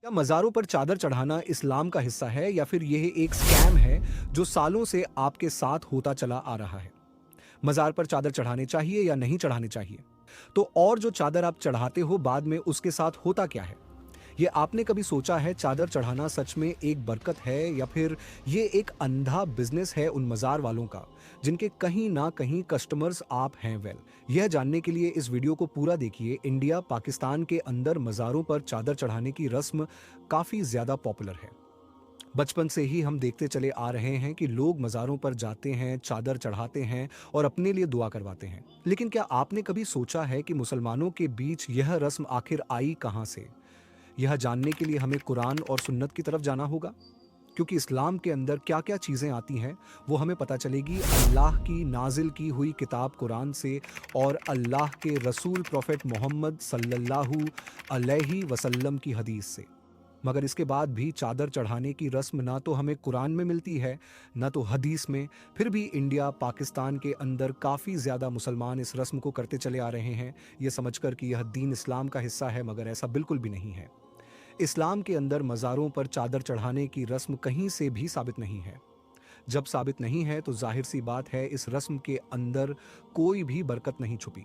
क्या मज़ारों पर चादर चढ़ाना इस्लाम का हिस्सा है या फिर यह एक स्कैम है जो सालों से आपके साथ होता चला आ रहा है? मज़ार पर चादर चढ़ाने चाहिए या नहीं चढ़ाने चाहिए? तो और जो चादर आप चढ़ाते हो बाद में उसके साथ होता क्या है? ये आपने कभी सोचा है चादर चढ़ाना सच में एक बरकत है या फिर ये एक अंधा बिजनेस है उन मज़ार वालों का जिनके कहीं ना कहीं कस्टमर्स आप हैं? यह जानने के लिए इस वीडियो को पूरा देखिए। इंडिया पाकिस्तान के अंदर मज़ारों पर चादर चढ़ाने की रस्म काफ़ी ज़्यादा पॉपुलर है। बचपन से ही हम देखते चले आ रहे हैं कि लोग मज़ारों पर जाते हैं, चादर चढ़ाते हैं और अपने लिए दुआ करवाते हैं। लेकिन क्या आपने कभी सोचा है कि मुसलमानों के बीच यह रस्म आखिर आई कहाँ से? यह जानने के लिए हमें कुरान और सुन्नत की तरफ जाना होगा, क्योंकि इस्लाम के अंदर क्या-क्या चीज़ें आती हैं, वो हमें पता चलेगी अल्लाह की नाज़िल की हुई किताब कुरान से और अल्लाह के रसूल प्रॉफेट मोहम्मद सल्लल्लाहु अलैहि वसल्लम की हदीस से। मगर इसके बाद भी चादर चढ़ाने की रस्म ना तो हमें कुरान में मिलती है, ना तो हदीस में। फिर भी इंडिया, पाकिस्तान के अंदर काफ़ी ज़्यादा मुसलमान इस रस्म को करते चले आ रहे हैं, ये समझकर कि यह दीन इस्लाम का हिस्सा है, मगर ऐसा बिल्कुल भी नहीं है। इस्लाम के अंदर मज़ारों पर चादर चढ़ाने की रस्म कहीं से भी साबित नहीं है। जब साबित नहीं है तो जाहिर सी बात है इस रस्म के अंदर कोई भी बरकत नहीं छुपी।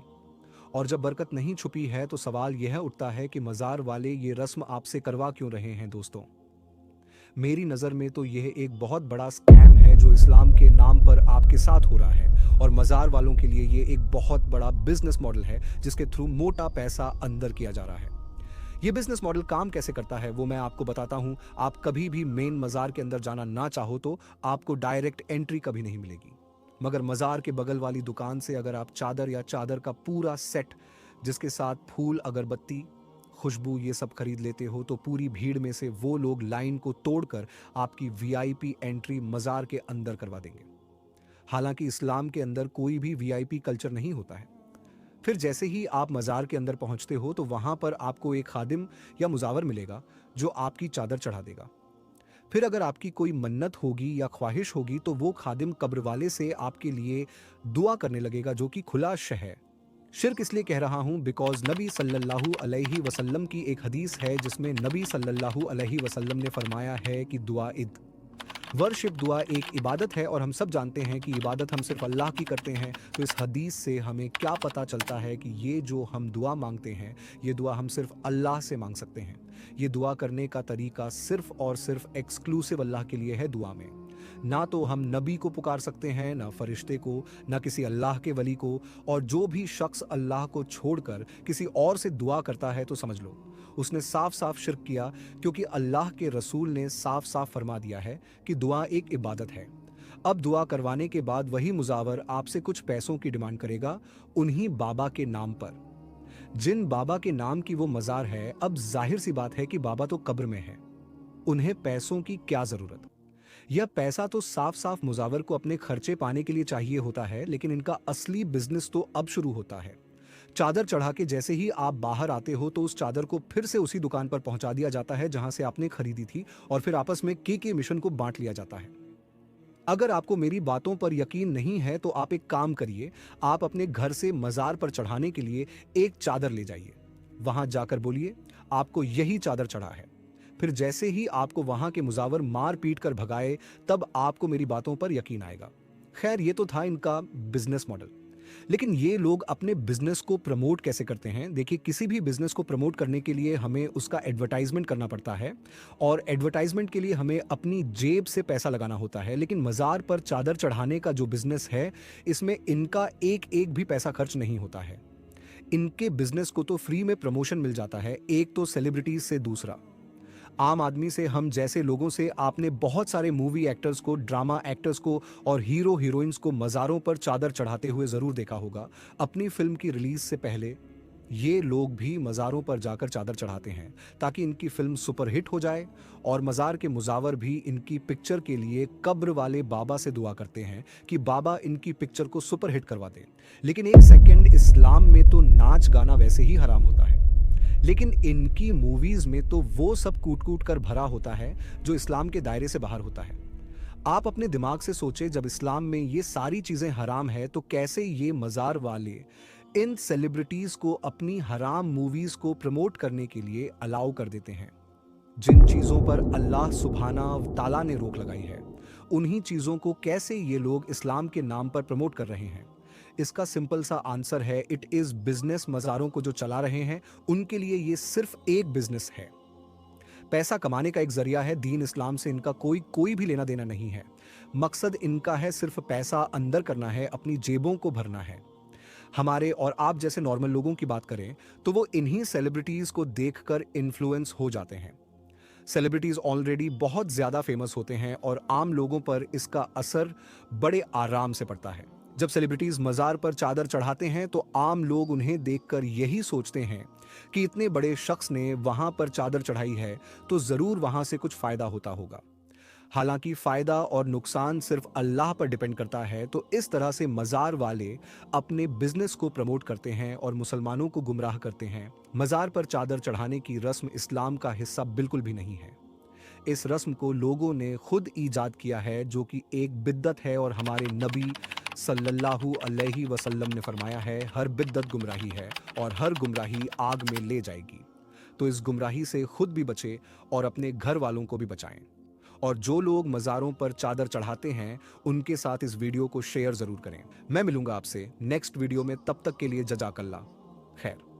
और जब बरकत नहीं छुपी है तो सवाल यह उठता है कि मज़ार वाले ये रस्म आपसे करवा क्यों रहे हैं दोस्तों? मेरी नज़र में तो यह एक बहुत बड़ा स्कैम है जो इस्लाम के नाम पर आपके साथ हो रहा है, और मज़ार वालों के लिए ये एक बहुत बड़ा बिजनेस मॉडल है जिसके थ्रू मोटा पैसा अंदर किया जा रहा है। ये बिजनेस मॉडल काम कैसे करता है वो मैं आपको बताता हूं। आप कभी भी मेन मज़ार के अंदर जाना ना चाहो तो आपको डायरेक्ट एंट्री कभी नहीं मिलेगी, मगर मज़ार के बगल वाली दुकान से अगर आप चादर या चादर का पूरा सेट जिसके साथ फूल, अगरबत्ती, खुशबू ये सब खरीद लेते हो तो पूरी भीड़ में से वो लोग लाइन को तोड़कर आपकी वीआईपी एंट्री मज़ार के अंदर करवा देंगे। हालांकि इस्लाम के अंदर कोई भी वीआईपी कल्चर नहीं होता है। फिर जैसे ही आप मज़ार के अंदर पहुंचते हो तो वहां पर आपको एक खादिम या मुजावर मिलेगा जो आपकी चादर चढ़ा देगा। फिर अगर आपकी कोई मन्नत होगी या ख्वाहिश होगी तो वो खादिम कब्र वाले से आपके लिए दुआ करने लगेगा, जो कि खुला शह है। शिर्क इसलिए कह रहा हूं बिकॉज नबी सल्लल्लाहु अलैहि वसल्लम की एक हदीस है जिसमें नबी सल्लल्लाहु अलैहि वसल्लम ने फरमाया है कि दुआ इद वर्शिप, दुआ एक इबादत है और हम सब जानते हैं कि इबादत हम सिर्फ अल्लाह की करते हैं। तो इस हदीस से हमें क्या पता चलता है कि ये जो हम दुआ मांगते हैं ये दुआ हम सिर्फ अल्लाह से मांग सकते हैं। ये दुआ करने का तरीका सिर्फ और सिर्फ एक्सक्लूसिव अल्लाह के लिए है। दुआ में ना तो हम नबी को पुकार सकते हैं, ना फरिश्ते को, ना किसी अल्लाह के वली को। और जो भी शख्स अल्लाह को छोड़कर किसी और से दुआ करता है तो समझ लो उसने साफ साफ शिर्क किया, क्योंकि अल्लाह के रसूल ने साफ साफ फरमा दिया है कि दुआ एक इबादत है। अब दुआ करवाने के बाद वही मुजावर आपसे कुछ पैसों की डिमांड करेगा, उन्हीं बाबा के नाम पर, जिन बाबा के नाम की वो मज़ार है। अब जाहिर सी बात है कि बाबा तो कब्र में है, उन्हें पैसों की क्या जरूरत? यह पैसा तो साफ साफ मुजावर को अपने खर्चे पाने के लिए चाहिए होता है, लेकिन इनका असली बिजनेस तो अब शुरू होता है। चादर चढ़ा के जैसे ही आप बाहर आते हो तो उस चादर को फिर से उसी दुकान पर पहुंचा दिया जाता है जहां से आपने खरीदी थी, और फिर आपस में के मिशन को बांट लिया जाता है। अगर आपको मेरी बातों पर यकीन नहीं है तो आप एक काम करिए, आप अपने घर से मज़ार पर चढ़ाने के लिए एक चादर ले जाइए। वहां जाकर बोलिए आपको यही चादर चढ़ा है। फिर जैसे ही आपको वहां के मुजावर मार पीट कर भगाए तब आपको मेरी बातों पर यकीन आएगा। खैर, ये तो था इनका बिजनेस मॉडल। लेकिन ये लोग अपने बिजनेस को प्रमोट कैसे करते हैं? देखिए, किसी भी बिजनेस को प्रमोट करने के लिए हमें उसका एडवर्टाइजमेंट करना पड़ता है, और एडवर्टाइजमेंट के लिए हमें अपनी जेब से पैसा लगाना होता है। लेकिन मज़ार पर चादर चढ़ाने का जो बिजनेस है, इसमें इनका एक एक भी पैसा खर्च नहीं होता है। इनके बिजनेस को तो फ्री में प्रमोशन मिल जाता है, एक तो सेलिब्रिटीज से, दूसरा आम आदमी से, हम जैसे लोगों से। आपने बहुत सारे मूवी एक्टर्स को, ड्रामा एक्टर्स को और हीरो हीरोइंस को मज़ारों पर चादर चढ़ाते हुए ज़रूर देखा होगा। अपनी फिल्म की रिलीज से पहले ये लोग भी मज़ारों पर जाकर चादर चढ़ाते हैं ताकि इनकी फिल्म सुपरहिट हो जाए, और मज़ार के मुजावर भी इनकी पिक्चर के लिए कब्र वाले बाबा से दुआ करते हैं कि बाबा इनकी पिक्चर को सुपरहिट करवा दे। लेकिन एक सेकंड, इस्लाम में तो नाच गाना वैसे ही हराम होता है, लेकिन इनकी मूवीज में तो वो सब कूट कूट कर भरा होता है जो इस्लाम के दायरे से बाहर होता है। आप अपने दिमाग से सोचे, जब इस्लाम में ये सारी चीजें हराम है तो कैसे ये मज़ार वाले इन सेलिब्रिटीज को अपनी हराम मूवीज को प्रमोट करने के लिए अलाउ कर देते हैं? जिन चीज़ों पर अल्लाह सुब्हाना ताला ने रोक लगाई है, उन्हीं चीज़ों को कैसे ये लोग इस्लाम के नाम पर प्रमोट कर रहे हैं? इसका सिंपल सा आंसर है, इट इज़ बिज़नेस। मज़ारों को जो चला रहे हैं, उनके लिए ये सिर्फ़ एक बिज़नेस है। पैसा कमाने का एक ज़रिया है, दीन इस्लाम से इनका कोई भी लेना-देना नहीं है। मकसद इनका है सिर्फ़ पैसा अंदर करना है, अपनी जेबों को भरना है। हमारे और आप जैसे नॉर्मल लोगों की बात करें, तो वो इन्हीं सेलिब्रिटीज़ को देखकर इन्फ्लुएंस हो जाते हैं। सेलिब्रिटीज़ ऑलरेडी बहुत ज़्यादा फेमस होते हैं और आम लोगों पर इसका असर बड़े आराम से पड़ता है। जब सेलिब्रिटीज़ मज़ार पर चादर चढ़ाते हैं, तो आम लोग उन्हें देखकर यही सोचते हैं कि इतने बड़े शख्स ने वहाँ पर चादर चढ़ाई है, तो ज़रूर वहाँ से कुछ फ़ायदा होता होगा। हालांकि फ़ायदा और नुकसान सिर्फ अल्लाह पर डिपेंड करता है। तो इस तरह से मज़ार वाले अपने बिजनेस को प्रमोट करते हैं और मुसलमानों को गुमराह करते हैं। मज़ार पर चादर चढ़ाने की रस्म इस्लाम का हिस्सा बिल्कुल भी नहीं है। इस रस्म को लोगों ने खुद ईजाद किया है, जो कि एक बिद्दत है, और हमारे नबी सल्लल्लाहु अलैहि वसल्लम ने फरमाया है, हर बिद्दत गुमराही है और हर गुमराही आग में ले जाएगी। तो इस गुमराही से खुद भी बचें और अपने घर वालों को भी बचाएं। और जो लोग मज़ारों पर चादर चढ़ाते हैं, उनके साथ इस वीडियो को शेयर ज़रूर करें। मैं मिलूंगा आपसे नेक्स्ट वीडियो में, तब तक के लिए जज़ाकल्लाह खैर।